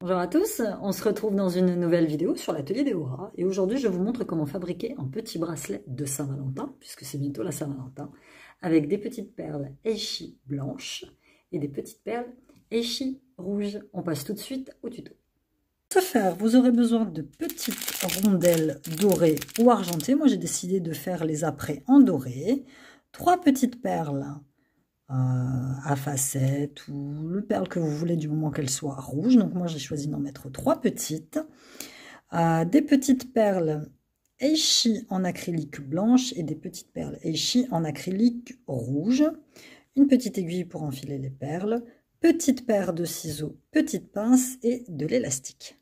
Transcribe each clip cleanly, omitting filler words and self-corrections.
Bonjour à tous, on se retrouve dans une nouvelle vidéo sur l'atelier d'Eora et aujourd'hui je vous montre comment fabriquer un petit bracelet de Saint-Valentin, puisque c'est bientôt la Saint-Valentin, avec des petites perles Eishi blanches et des petites perles Eishi rouges. On passe tout de suite au tuto. Pour ce faire, vous aurez besoin de petites rondelles dorées ou argentées. Moi j'ai décidé de faire les apprêts en doré. 3 petites perles à facettes ou le perle que vous voulez du moment qu'elle soit rouge. Donc moi j'ai choisi d'en mettre 3 petites. Des petites perles Eishi en acrylique blanche et des petites perles Eishi en acrylique rouge. Une petite aiguille pour enfiler les perles. Petite paire de ciseaux, petite pince et de l'élastique.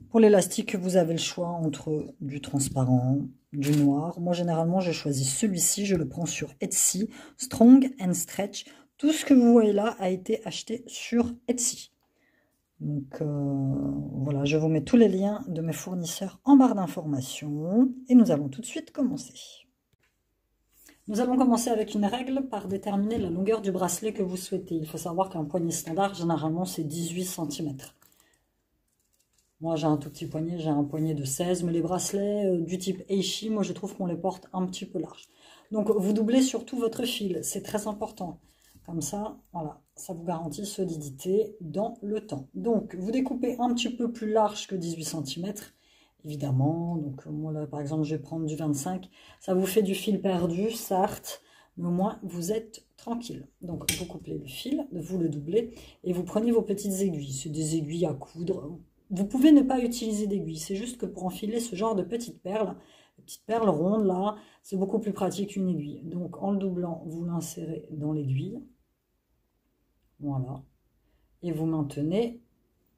Pour l'élastique, vous avez le choix entre du transparent, du noir. Moi généralement j'ai choisi celui-ci, je le prends sur Etsy, Strong and Stretch. Tout ce que vous voyez là a été acheté sur Etsy. Donc voilà, je vous mets tous les liens de mes fournisseurs en barre d'informations. Et nous allons tout de suite commencer. Nous allons commencer avec une règle par déterminer la longueur du bracelet que vous souhaitez. Il faut savoir qu'un poignet standard, généralement, c'est 18 cm. Moi, j'ai un tout petit poignet, j'ai un poignet de 16, mais les bracelets du type Eishi, moi, je trouve qu'on les porte un petit peu larges. Donc, vous doublez surtout votre fil, c'est très important. Comme ça, voilà, ça vous garantit solidité dans le temps. Donc, vous découpez un petit peu plus large que 18 cm, évidemment. Donc, moi, là, par exemple, je vais prendre du 25. Ça vous fait du fil perdu, certes, mais au moins, vous êtes tranquille. Donc, vous coupez le fil, vous le doublez, et vous prenez vos petites aiguilles. C'est des aiguilles à coudre. Vous pouvez ne pas utiliser d'aiguilles. C'est juste que pour enfiler ce genre de petites perles rondes, là, c'est beaucoup plus pratique qu'une aiguille. Donc, en le doublant, vous l'insérez dans l'aiguille. Voilà. Et vous maintenez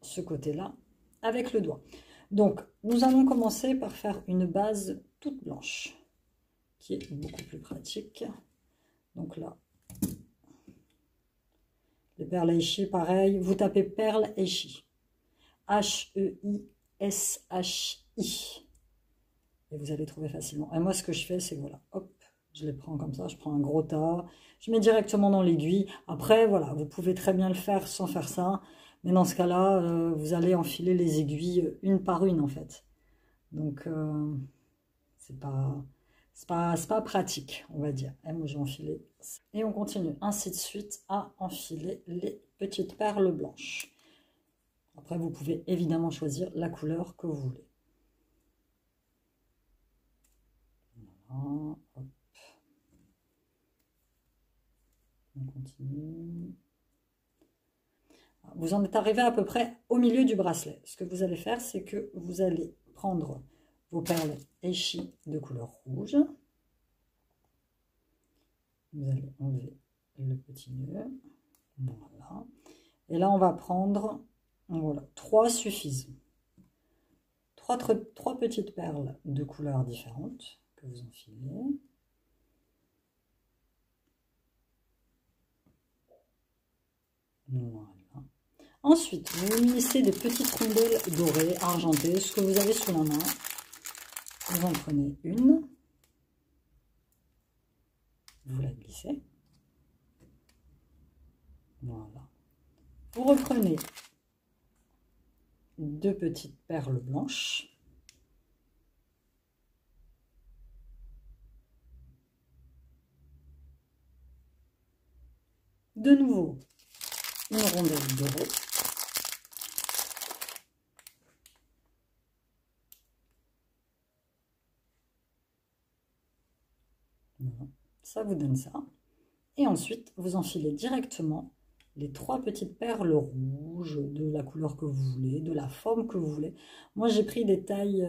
ce côté-là avec le doigt. Donc, nous allons commencer par faire une base toute blanche, qui est beaucoup plus pratique. Donc là, les perles Eishi, pareil. Vous tapez perles Eishi. H-E-I-S-H-I. Et vous allez trouver facilement. Et moi, ce que je fais, c'est que voilà, hop, je les prends comme ça, je prends un gros tas, je mets directement dans l'aiguille. Après, voilà, vous pouvez très bien le faire sans faire ça. Mais dans ce cas-là, vous allez enfiler les aiguilles une par une, en fait. Donc, c'est pas pratique, on va dire. Et moi, j'ai enfilé. Et on continue ainsi de suite à enfiler les petites perles blanches. Après, vous pouvez évidemment choisir la couleur que vous voulez. Voilà, hop. On continue. Vous en êtes arrivé à peu près au milieu du bracelet. Ce que vous allez faire, c'est que vous allez prendre vos perles Eishi de couleur rouge. Vous allez enlever le petit nœud. Voilà. Et là, on va prendre, voilà, 3 suffisent. 3 petites perles de couleurs différentes que vous enfilez. Voilà. Ensuite, vous unissez des petites rondelles dorées, argentées, ce que vous avez sous la main. Vous en prenez une. Vous la glissez. Voilà. Vous reprenez 2 petites perles blanches. De nouveau, une rondelle dorée. Voilà. Ça vous donne ça. Et ensuite, vous enfilez directement les 3 petites perles rouges de la couleur que vous voulez, de la forme que vous voulez. Moi, j'ai pris des tailles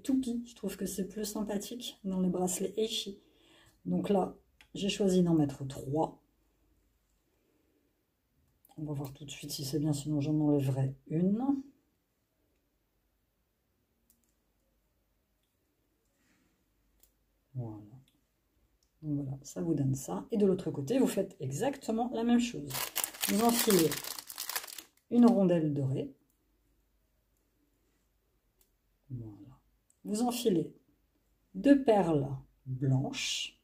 toupies. Je trouve que c'est plus sympathique dans les bracelets Eishi. Donc là, j'ai choisi d'en mettre 3. On va voir tout de suite si c'est bien, sinon j'en enlèverai une. Voilà. Donc voilà, ça vous donne ça. Et de l'autre côté, vous faites exactement la même chose. Vous enfilez une rondelle dorée. Voilà. Vous enfilez 2 perles blanches.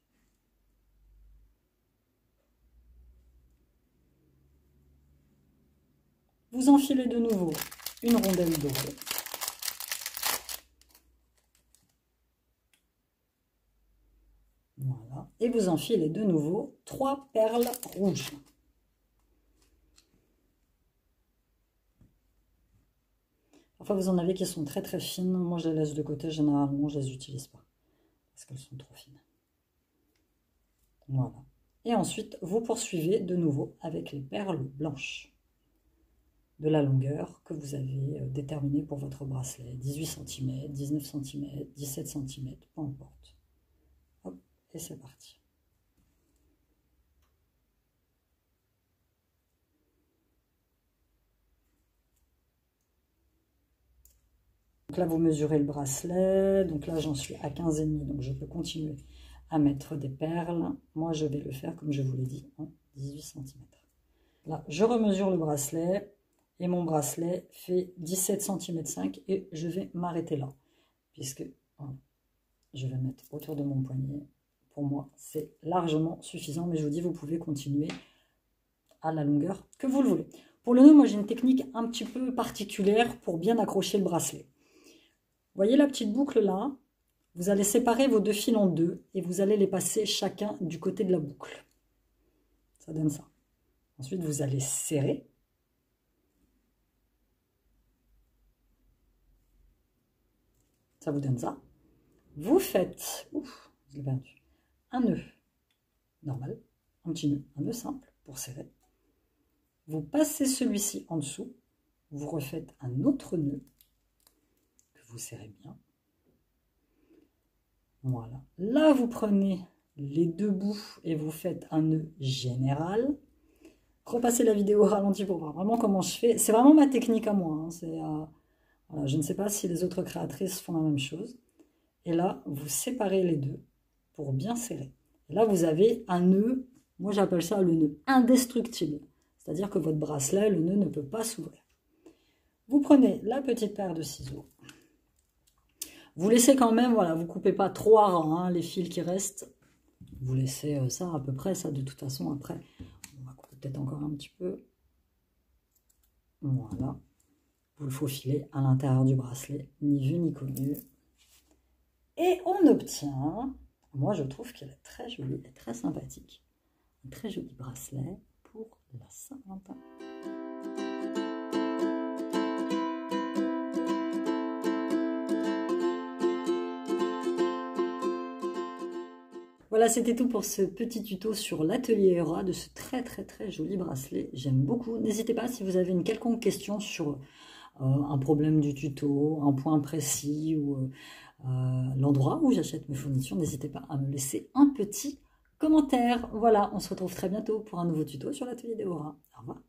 Vous enfilez de nouveau une rondelle dorée. Voilà. Et vous enfilez de nouveau 3 perles rouges. Parfois vous en avez qui sont très très fines. Moi je les laisse de côté, généralement je les utilise pas. Parce qu'elles sont trop fines. Voilà. Et ensuite vous poursuivez de nouveau avec les perles blanches. De la longueur que vous avez déterminée pour votre bracelet. 18 cm, 19 cm, 17 cm, peu importe. Hop, et c'est parti. Donc là, vous mesurez le bracelet. Donc là, j'en suis à 15,5. Donc je peux continuer à mettre des perles. Moi, je vais le faire, comme je vous l'ai dit, en 18 cm. Là, je remesure le bracelet. Et mon bracelet fait 17 cm 5 et je vais m'arrêter là. Puisque voilà, je vais mettre autour de mon poignet. Pour moi, c'est largement suffisant. Mais je vous dis, vous pouvez continuer à la longueur que vous le voulez. Pour le nœud, moi j'ai une technique un petit peu particulière pour bien accrocher le bracelet. Vous voyez la petite boucle là? Vous allez séparer vos deux fils en deux et vous allez les passer chacun du côté de la boucle. Ça donne ça. Ensuite, vous allez serrer. Ça vous donne ça. Vous faites un nœud normal, un petit nœud, un nœud simple pour serrer. Vous passez celui-ci en dessous. Vous refaites un autre nœud que vous serrez bien. Voilà. Là, vous prenez les deux bouts et vous faites un nœud général. Repassez la vidéo au ralenti pour voir vraiment comment je fais. C'est vraiment ma technique à moi. Hein. Voilà, je ne sais pas si les autres créatrices font la même chose. Et là, vous séparez les deux pour bien serrer. Et là, vous avez un nœud, moi j'appelle ça le nœud indestructible. C'est-à-dire que votre bracelet, le nœud ne peut pas s'ouvrir. Vous prenez la petite paire de ciseaux. Vous laissez quand même, voilà, vous ne coupez pas trop à ras, hein, les fils qui restent. Vous laissez ça à peu près, ça de toute façon après. On va couper peut-être encore un petit peu. Voilà. Vous le faufilez à l'intérieur du bracelet, ni vu ni connu. Et on obtient, moi je trouve qu'elle est très jolie et très sympathique. Un très joli bracelet pour la Saint-Valentin. Voilà, c'était tout pour ce petit tuto sur l'atelier Eura de ce très joli bracelet. J'aime beaucoup. N'hésitez pas si vous avez une quelconque question sur un problème du tuto, un point précis ou l'endroit où j'achète mes fournitures, n'hésitez pas à me laisser un petit commentaire. Voilà, on se retrouve très bientôt pour un nouveau tuto sur l'atelier d'Eura. Au revoir.